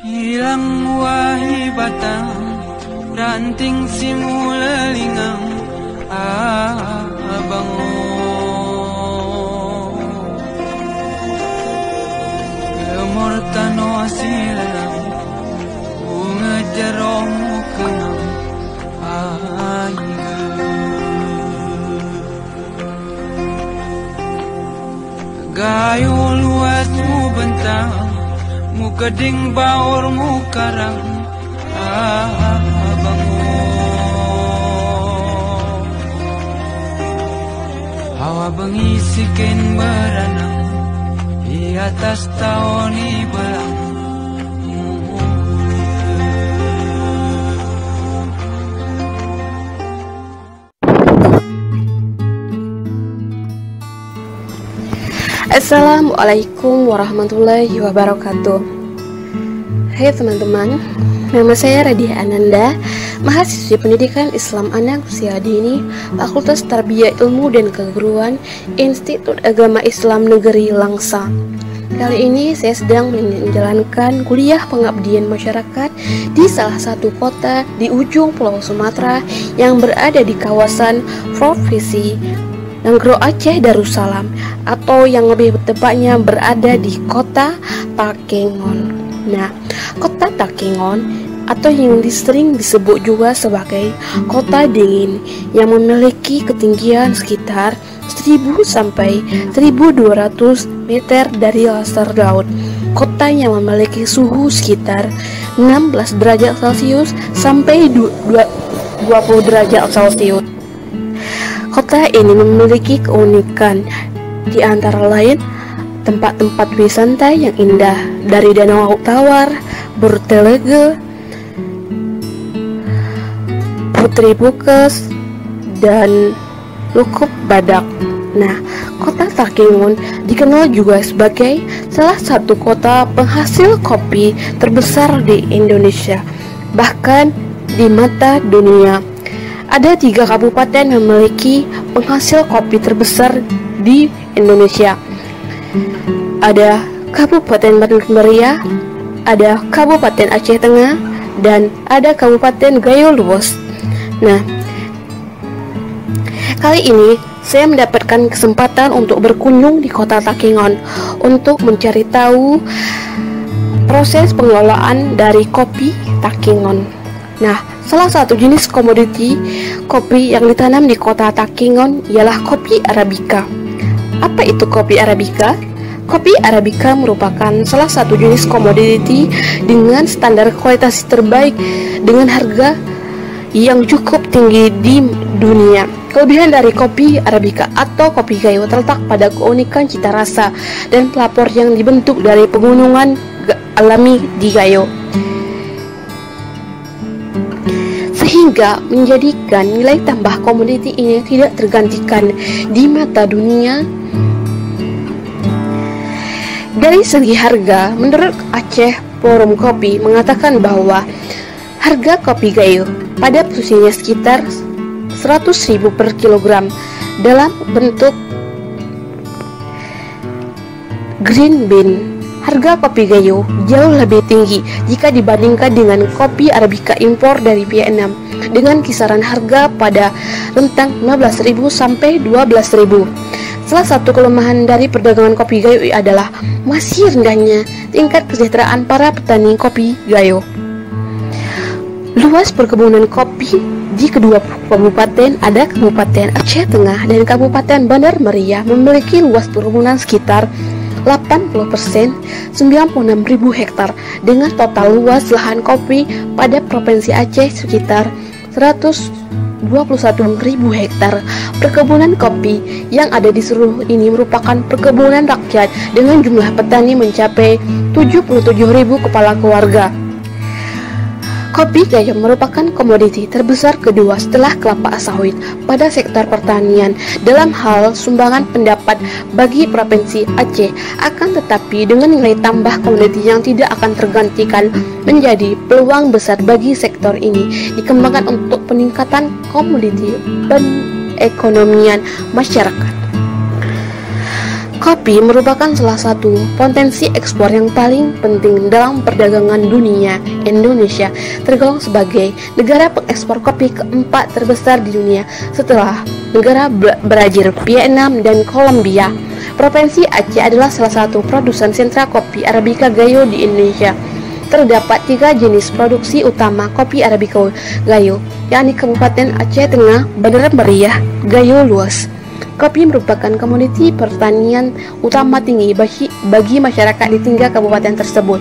Hilang wahi batang, ranting simula lingang, bangun. Lemortano asilang, bunga jaromu kenang, gayo luas mu bentang, mu keding baur mu karang, bangun. Hawa bengisikin beranang di atas tahun ibalang. Assalamualaikum warahmatullahi wabarakatuh. Hai teman-teman, nama saya Radia Ananda, mahasiswi Pendidikan Islam Anak Usia Dini, Fakultas Tarbiyah Ilmu dan Keguruan, Institut Agama Islam Negeri Langsa. Kali ini saya sedang menjalankan kuliah pengabdian masyarakat di salah satu kota di ujung Pulau Sumatera yang berada di kawasan Provinsi Nanggro Aceh Darussalam, atau yang lebih tepatnya berada di kota Takengon. Nah, kota Takengon atau yang sering disebut juga sebagai kota dingin yang memiliki ketinggian sekitar 1000 sampai 1200 meter dari dasar laut. Kota yang memiliki suhu sekitar 16 derajat Celcius sampai 20 derajat Celcius. Kota ini memiliki keunikan, di antara lain tempat-tempat wisata yang indah, dari Danau Tawar, Burtelege, Putri Bukes, dan Lukuk Badak. Nah, kota Takengon dikenal juga sebagai salah satu kota penghasil kopi terbesar di Indonesia, bahkan di mata dunia. Ada 3 kabupaten yang memiliki penghasil kopi terbesar di Indonesia. Ada Kabupaten Bandung Meriah, ada Kabupaten Aceh Tengah, dan ada Kabupaten Gayo Luwes. Nah, kali ini saya mendapatkan kesempatan untuk berkunjung di kota Takengon untuk mencari tahu proses pengelolaan dari kopi Takengon. Nah, salah satu jenis komoditi kopi yang ditanam di kota Takengon ialah kopi Arabica. Apa itu kopi Arabica? Kopi Arabica merupakan salah satu jenis komoditi dengan standar kualitas terbaik dengan harga yang cukup tinggi di dunia. Kelebihan dari kopi Arabica atau kopi Gayo terletak pada keunikan cita rasa dan pelapor yang dibentuk dari pegunungan alami di Gayo, sehingga menjadikan nilai tambah komoditi ini tidak tergantikan di mata dunia. Dari segi harga, menurut Aceh Forum Kopi mengatakan bahwa harga kopi Gayo pada posisinya sekitar 100.000 per kilogram dalam bentuk green bean. Harga kopi Gayo jauh lebih tinggi jika dibandingkan dengan kopi Arabica impor dari Vietnam, dengan kisaran harga pada rentang 15.000 sampai 12.000. Salah satu kelemahan dari perdagangan kopi Gayo adalah masih rendahnya tingkat kesejahteraan para petani kopi Gayo. Luas perkebunan kopi di kedua kabupaten, ada Kabupaten Aceh Tengah dan Kabupaten Bandar Meriah, memiliki luas perkebunan sekitar 80%, 96.000 hektar, dengan total luas lahan kopi pada Provinsi Aceh sekitar 121.000 hektar. Perkebunan kopi yang ada di seluruh ini merupakan perkebunan rakyat dengan jumlah petani mencapai 77.000 kepala keluarga. Kopi Gayo merupakan komoditi terbesar kedua setelah kelapa sawit pada sektor pertanian dalam hal sumbangan pendapat bagi Provinsi Aceh. Akan tetapi dengan nilai tambah komoditi yang tidak akan tergantikan, menjadi peluang besar bagi sektor ini dikembangkan untuk peningkatan komoditi dan ekonomian masyarakat. Kopi merupakan salah satu potensi ekspor yang paling penting dalam perdagangan dunia. Indonesia tergolong sebagai negara pengekspor kopi keempat terbesar di dunia setelah negara Brazil, Vietnam, dan Kolombia. Provinsi Aceh adalah salah satu produsen sentra kopi Arabica Gayo di Indonesia. Terdapat 3 jenis produksi utama kopi Arabica Gayo, yakni Kabupaten Aceh Tengah, Bandar Meriah, Gayo Luas. Kopi merupakan komoditi pertanian utama tinggi bagi masyarakat di 3 kabupaten tersebut.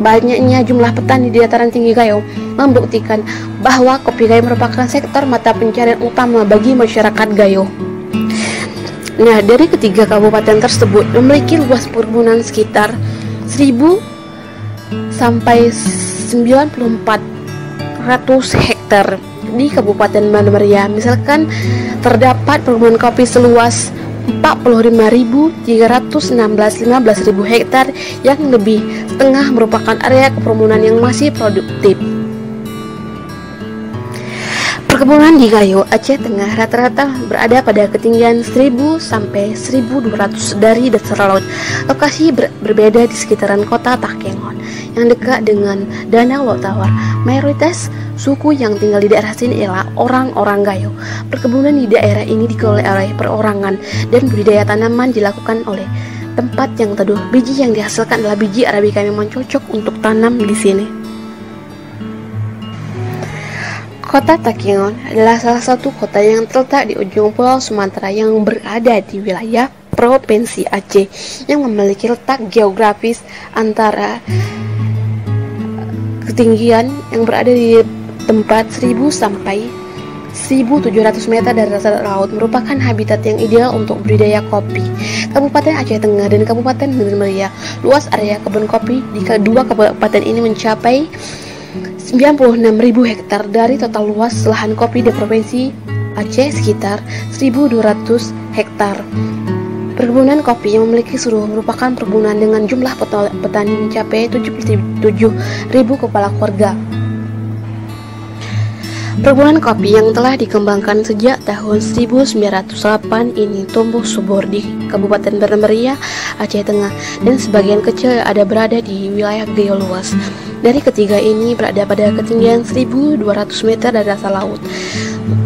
Banyaknya jumlah petani di dataran tinggi Gayo membuktikan bahwa kopi Gayo merupakan sektor mata pencarian utama bagi masyarakat Gayo. Nah, dari ketiga kabupaten tersebut memiliki luas perkebunan sekitar 1000 sampai 9400 hektar. Di Kabupaten Bandar Meriah misalkan terdapat perkebunan kopi seluas 45.316 hektar, yang lebih setengah merupakan area perkebunan yang masih produktif. Perkebunan di Gayo, Aceh Tengah rata-rata berada pada ketinggian 1000 sampai 1200 dari dasar laut. Lokasi berbeda di sekitaran kota Takengon yang dekat dengan Danau Lotawar. Mayoritas suku yang tinggal di daerah sini ialah orang-orang Gayo. Perkebunan di daerah ini dikelola oleh perorangan dan budidaya tanaman dilakukan oleh tempat yang teduh. Biji yang dihasilkan adalah biji Arabica yang memang cocok untuk tanam di sini. Kota Takengon adalah salah satu kota yang terletak di ujung Pulau Sumatera yang berada di wilayah Provinsi Aceh, yang memiliki letak geografis antara ketinggian yang berada di tempat 1000 sampai 1700 meter dari dasar laut, merupakan habitat yang ideal untuk budidaya kopi. Kabupaten Aceh Tengah dan Kabupaten Bandar Meriah, luas area kebun kopi di kedua kabupaten ini mencapai 96.000 hektar dari total luas lahan kopi di Provinsi Aceh sekitar 1.200 hektar. Perkebunan kopi yang memiliki seluruh merupakan perkebunan dengan jumlah petani mencapai 77.000 kepala keluarga. Perkebunan kopi yang telah dikembangkan sejak tahun 1908 ini tumbuh subur di Kabupaten Bandar Meriah, Aceh Tengah, dan sebagian kecil ada berada di wilayah Gayo Luas. Dari ketiga ini berada pada ketinggian 1.200 meter dari dasar laut.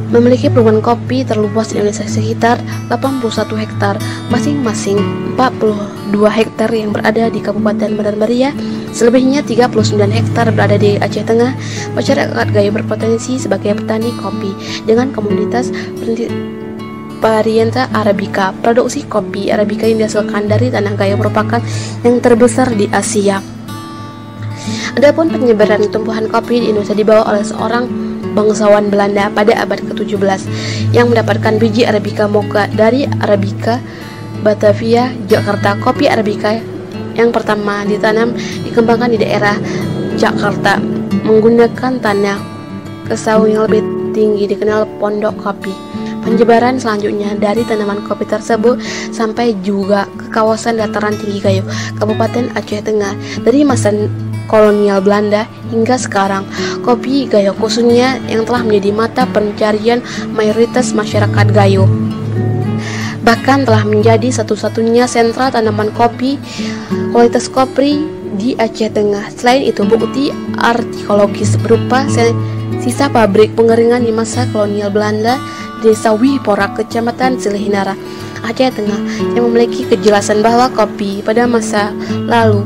Memiliki perkebunan kopi terluas di Indonesia sekitar 81 hektar, masing-masing 42 hektar yang berada di Kabupaten Bandar Meriah, selebihnya 39 hektar berada di Aceh Tengah. Masyarakat Gayo berpotensi sebagai petani kopi dengan komunitas Varieta Arabica. Produksi kopi Arabica yang dihasilkan dari tanah Gayo merupakan yang terbesar di Asia. Adapun penyebaran tumbuhan kopi di Indonesia dibawa oleh seorang bangsawan Belanda pada abad ke-17 yang mendapatkan biji Arabica Mocha dari Arabica Batavia, Jakarta. Kopi Arabica yang pertama ditanam dikembangkan di daerah Jakarta menggunakan tanah kesaung yang lebih tinggi dikenal pondok kopi. Penyebaran selanjutnya dari tanaman kopi tersebut sampai juga ke kawasan dataran tinggi Gayo, Kabupaten Aceh Tengah. Dari masa kolonial Belanda hingga sekarang, kopi Gayo khususnya yang telah menjadi mata pencarian mayoritas masyarakat Gayo. Bahkan telah menjadi satu-satunya sentra tanaman kopi kualitas kopi di Aceh Tengah. Selain itu, bukti arkeologis berupa sisa pabrik pengeringan di masa kolonial Belanda di Desa Wihpora, Kecamatan Silihinara, Aceh Tengah, yang memiliki kejelasan bahwa kopi pada masa lalu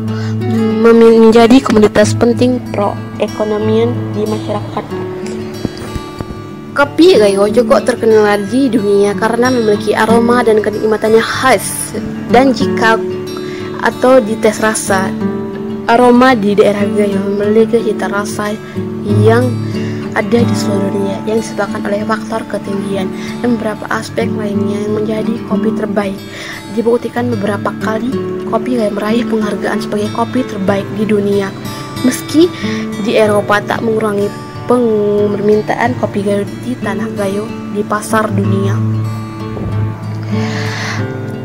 menjadi komoditas penting perekonomian di masyarakat. Kopi Gayo cukup terkenal di dunia karena memiliki aroma dan kenikmatannya khas, dan jika atau dites rasa, aroma di daerah Gayo memiliki cita rasa yang ada di seluruh dunia yang disebabkan oleh faktor ketinggian dan beberapa aspek lainnya yang menjadi kopi terbaik. Dibuktikan beberapa kali kopi Gayo meraih penghargaan sebagai kopi terbaik di dunia, meski di Eropa tak mengurangi permintaan kopi Gayo di tanah Gayo di pasar dunia.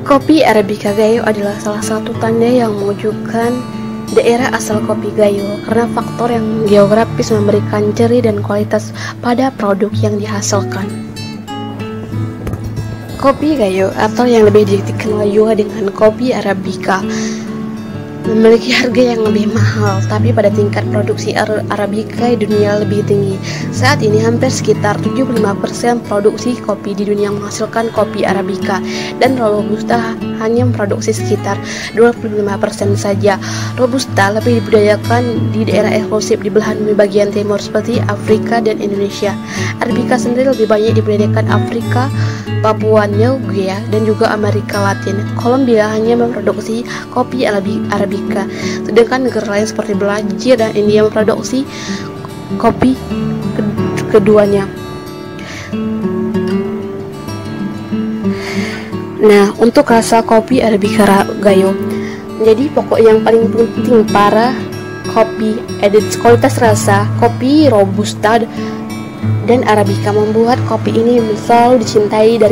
Kopi Arabica Gayo adalah salah satu tanda yang menunjukkan daerah asal kopi Gayo karena faktor yang geografis memberikan ciri dan kualitas pada produk yang dihasilkan. Kopi Gayo atau yang lebih dikenal juga dengan kopi Arabica memiliki harga yang lebih mahal, tapi pada tingkat produksi Arabica di dunia lebih tinggi. Saat ini hampir sekitar 75% produksi kopi di dunia menghasilkan kopi Arabica, dan Robusta hanya memproduksi sekitar 25% saja. Robusta lebih dibudidayakan di daerah eksklusif di belahan bumi bagian timur seperti Afrika dan Indonesia. Arabica sendiri lebih banyak dibudidayakan Afrika, Papua New Guinea, dan juga Amerika Latin. Kolombia hanya memproduksi kopi Arabica, sedangkan negara lain seperti Belanda dan India memproduksi kopi keduanya. Nah, untuk rasa kopi Arabica Gayo menjadi pokok yang paling penting para kopi edit. Kualitas rasa kopi Robusta dan Arabica membuat kopi ini selalu dicintai dari